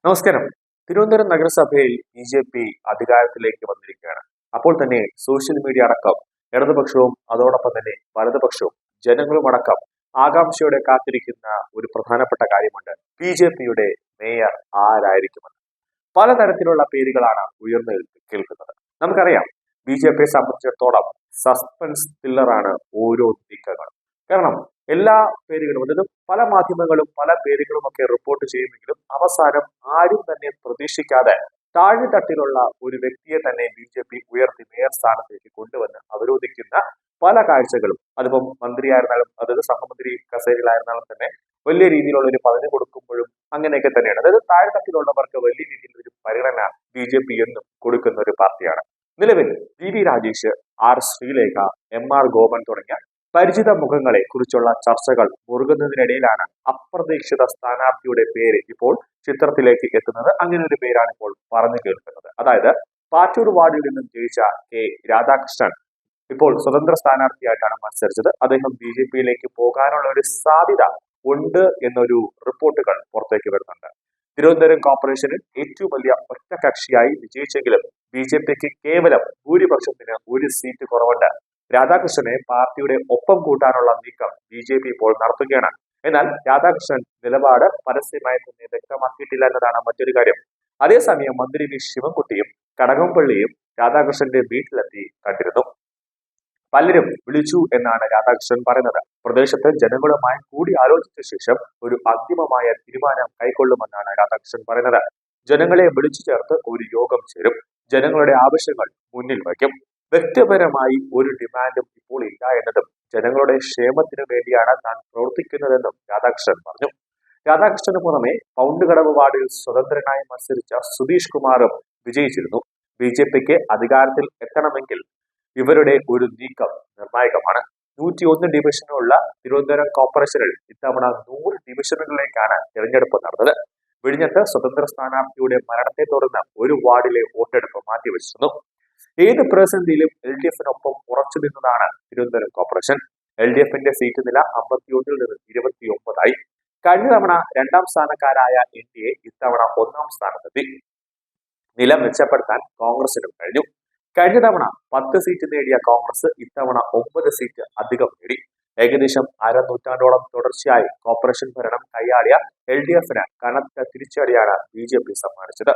നമസ്കാരം. തിരുവനന്തപുരം നഗരസഭയിൽ ബി.ജെ.പി. അധികാരത്തിലേക്ക് വന്നിരിക്കുകയാണ്. അപ്പോൾ തന്നെ സോഷ്യൽ മീഡിയ അടക്കം ഇടതുപക്ഷവും അതോടൊപ്പം തന്നെ വലതുപക്ഷവും ജനങ്ങളും അടക്കം ആകാംക്ഷയോടെ കാത്തിരിക്കുന്ന ഒരു പ്രധാനപ്പെട്ട കാര്യമുണ്ട്. ബി.ജെ.പിയുടെ മേയർ ആരായിരിക്കുമെന്ന്. പലതരത്തിലുള്ള പേരുകളാണ് ഉയർന്നു കേൾക്കുന്നത്. നമുക്കറിയാം, ബി.ജെ.പിയെ സംബന്ധിച്ചിടത്തോളം സസ്പെൻസ് ത്രില്ലറാണ് ഓരോ നീക്കങ്ങളും. കാരണം എല്ലാ പേരുകളും, അതായത് പല മാധ്യമങ്ങളും പല പേരുകളും ഒക്കെ റിപ്പോർട്ട് ചെയ്യുമെങ്കിലും അവസാനം ആരും തന്നെ പ്രതീക്ഷിക്കാതെ താഴെത്തട്ടിലുള്ള ഒരു വ്യക്തിയെ തന്നെ ബി.ജെ.പി. ഉയർത്തി മേയർ സ്ഥാനത്തേക്ക് കൊണ്ടുവന്ന് അവരോധിക്കുന്ന പല കാഴ്ചകളും, അതിപ്പം മന്ത്രിയായിരുന്നാലും അതായത് സഹമന്ത്രി കസേരയിലായിരുന്നാലും തന്നെ വലിയ രീതിയിലുള്ള ഒരു പദവി കൊടുക്കുമ്പോഴും അങ്ങനെയൊക്കെ തന്നെയാണ്. അതായത് താഴെത്തട്ടിലുള്ളവർക്ക് വലിയ രീതിയിൽ ഒരു പരിഗണന ബി.ജെ.പി. എന്നും കൊടുക്കുന്ന ഒരു പാർട്ടിയാണ്. നിലവിൽ V Rajesh, R Sreelekha, R Gopan തുടങ്ങിയ പരിചിത മുഖങ്ങളെ കുറിച്ചുള്ള ചർച്ചകൾ മുറുകുന്നതിനിടയിലാണ് അപ്രതീക്ഷിത സ്ഥാനാർത്ഥിയുടെ പേര് ഇപ്പോൾ ചിത്രത്തിലേക്ക് എത്തുന്നത്. അങ്ങനെ ഒരു പേരാണ് ഇപ്പോൾ പറഞ്ഞു കേൾക്കുന്നത്. അതായത് പാറ്റൂർ വാർഡിൽ നിന്നും ജയിച്ച കെ രാധാകൃഷ്ണൻ ഇപ്പോൾ സ്വതന്ത്ര സ്ഥാനാർത്ഥിയായിട്ടാണ് മത്സരിച്ചത്. അദ്ദേഹം ബി.ജെ.പിയിലേക്ക് പോകാനുള്ള ഒരു സാധ്യത ഉണ്ട് എന്നൊരു റിപ്പോർട്ടുകൾ പുറത്തേക്ക് വരുന്നുണ്ട്. തിരുവനന്തപുരം കോർപ്പറേഷനിൽ ഏറ്റവും വലിയ ഒറ്റകക്ഷിയായി വിജയിച്ചെങ്കിലും ബി.ജെ.പിക്ക് കേവലം ഭൂരിപക്ഷത്തിന് ഒരു സീറ്റ് കുറവുണ്ട്. രാധാകൃഷ്ണനെ പാർട്ടിയുടെ ഒപ്പം കൂട്ടാനുള്ള നീക്കം ബി.ജെ.പി. ഇപ്പോൾ നടത്തുകയാണ്. എന്നാൽ രാധാകൃഷ്ണൻ നിലപാട് പരസ്യമായി തന്നെ വ്യക്തമാക്കിയിട്ടില്ല എന്നതാണ് മറ്റൊരു കാര്യം. അതേസമയം മന്ത്രി വി ശിവൻകുട്ടിയും കടകംപള്ളിയും രാധാകൃഷ്ണന്റെ വീട്ടിലെത്തി കണ്ടിരുന്നു. പലരും വിളിച്ചു എന്നാണ് രാധാകൃഷ്ണൻ പറയുന്നത്. പ്രദേശത്ത് ജനങ്ങളുമായി കൂടി ആലോചിച്ച ശേഷം ഒരു അന്തിമമായ തീരുമാനം കൈക്കൊള്ളുമെന്നാണ് രാധാകൃഷ്ണൻ പറയുന്നത്. ജനങ്ങളെ വിളിച്ചു ചേർത്ത് ഒരു യോഗം ചേരും. ജനങ്ങളുടെ ആവശ്യങ്ങൾ മുന്നിൽ വയ്ക്കും. വ്യക്തിപരമായി ഒരു ഡിമാൻഡും ഇപ്പോൾ ഇല്ല എന്നതും ജനങ്ങളുടെ ക്ഷേമത്തിനു വേണ്ടിയാണ് താൻ പ്രവർത്തിക്കുന്നതെന്നും രാധാകൃഷ്ണൻ പറഞ്ഞു. രാധാകൃഷ്ണന് പുറമെ പൗണ്ടുകടവ് വാർഡിൽ സ്വതന്ത്രനായി മത്സരിച്ച സുധീഷ് കുമാറും വിജയിച്ചിരുന്നു. ബി.ജെ.പിക്ക് അധികാരത്തിൽ എത്തണമെങ്കിൽ ഇവരുടെ ഒരു നീക്കം നിർണായകമാണ്. 101 ഡിവിഷനുള്ള തിരുവനന്തപുരം കോർപ്പറേഷനിൽ ഇത്തവണ 100 ഡിവിഷനുകളിലേക്കാണ് തിരഞ്ഞെടുപ്പ് നടന്നത്. വിഴിഞ്ഞത്ത് സ്വതന്ത്ര സ്ഥാനാർത്ഥിയുടെ മരണത്തെ തുടർന്ന് ഒരു വാർഡിലെ വോട്ടെടുപ്പ് മാറ്റിവെച്ചിരുന്നു. ഏത് പ്രതിസന്ധിയിലും LDF-നൊപ്പം ഉറച്ചു നിന്നതാണ് തിരുവനന്തപുരം കോർപ്പറേഷൻ. LDF-ന്റെ സീറ്റ് നില 51 നിന്ന് 29 കഴിഞ്ഞ തവണ രണ്ടാം സ്ഥാനക്കാരായ NDA ഇത്തവണ ഒന്നാം സ്ഥാനത്തെത്തി. നില മെച്ചപ്പെടുത്താൻ കോൺഗ്രസിനും കഴിഞ്ഞു. കഴിഞ്ഞ തവണ 10 സീറ്റ് നേടിയ കോൺഗ്രസ് ഇത്തവണ 9 സീറ്റ് അധികം നേടി. ഏകദേശം അരനൂറ്റാണ്ടോളം തുടർച്ചയായി കോർപ്പറേഷൻ ഭരണം കൈയാളിയ LDF-ന് കനത്ത തിരിച്ചടിയാണ് ബി.ജെ.പി. സമ്മാനിച്ചത്.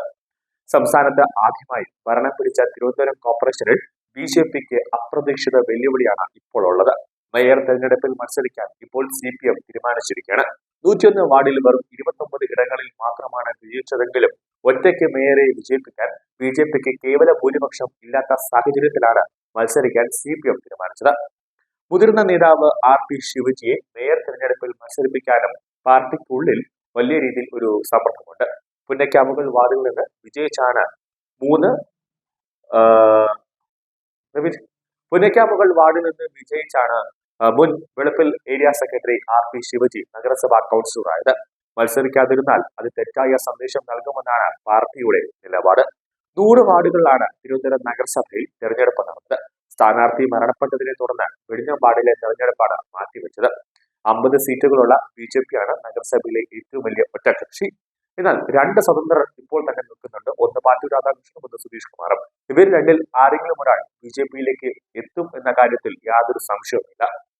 സംസ്ഥാനത്ത് ആദ്യമായി ഭരണം പിടിച്ച തിരുവനന്തപുരം കോർപ്പറേഷനിൽ ബി.ജെ.പിക്ക് അപ്രതീക്ഷിത വെല്ലുവിളിയാണ് ഇപ്പോൾ ഉള്ളത്. മേയർ തെരഞ്ഞെടുപ്പിൽ മത്സരിക്കാൻ ഇപ്പോൾ CPM തീരുമാനിച്ചിരിക്കുകയാണ്. 101 വാർഡിൽ വെറും 29 ഇടങ്ങളിൽ മാത്രമാണ് വിജയിച്ചതെങ്കിലും ഒറ്റയ്ക്ക് മേയറെ വിജയിപ്പിക്കാൻ ബി.ജെ.പിക്ക് കേവല ഭൂരിപക്ഷം ഇല്ലാത്ത സാഹചര്യത്തിലാണ് മത്സരിക്കാൻ CPM തീരുമാനിച്ചത്. മുതിർന്ന നേതാവ് RP ശിവജിയെ മേയർ തെരഞ്ഞെടുപ്പിൽ മത്സരിപ്പിക്കാനും പാർട്ടിക്കുള്ളിൽ വലിയ രീതിയിൽ ഒരു സമ്മർദ്ദമുണ്ട്. പുന്നക്കാമുകൾ വാർഡിൽ നിന്ന് വിജയിച്ചാണ് പുന്നക്കാമുകൾ വാർഡിൽ നിന്ന് വിജയിച്ചാണ് മുൻ വെളുപ്പിൽ ഏരിയ സെക്രട്ടറി RP ശിവജി നഗരസഭാ കൗൺസിലറായത്. മത്സരിക്കാതിരുന്നാൽ അത് തെറ്റായ സന്ദേശം നൽകുമെന്നാണ് പാർട്ടിയുടെ നിലപാട്. 100 വാർഡുകളിലാണ് തിരുവനന്തപുരം നഗരസഭയിൽ തെരഞ്ഞെടുപ്പ് നടന്നത്. സ്ഥാനാർത്ഥി മരണപ്പെട്ടതിനെ തുടർന്ന് വിഴിഞ്ഞം വാർഡിലെ തെരഞ്ഞെടുപ്പാണ് മാറ്റിവെച്ചത്. 50 സീറ്റുകളുള്ള ബി.ജെ.പിയാണ് നഗരസഭയിലെ ഏറ്റവും വലിയ ഒറ്റകക്ഷി. എന്നാൽ 2 സ്വതന്ത്രർ ഇപ്പോൾ തന്നെ നിൽക്കുന്നുണ്ട്. ഒന്ന് പാറ്റൂർ രാധാകൃഷ്ണനും ഒന്ന് സുധീഷ് കുമാറും. ഇവർ രണ്ടിൽ ആരെങ്കിലും ഒരാൾ ബി.ജെ.പിയിലേക്ക് എത്തും എന്ന കാര്യത്തിൽ യാതൊരു സംശയവുമില്ല.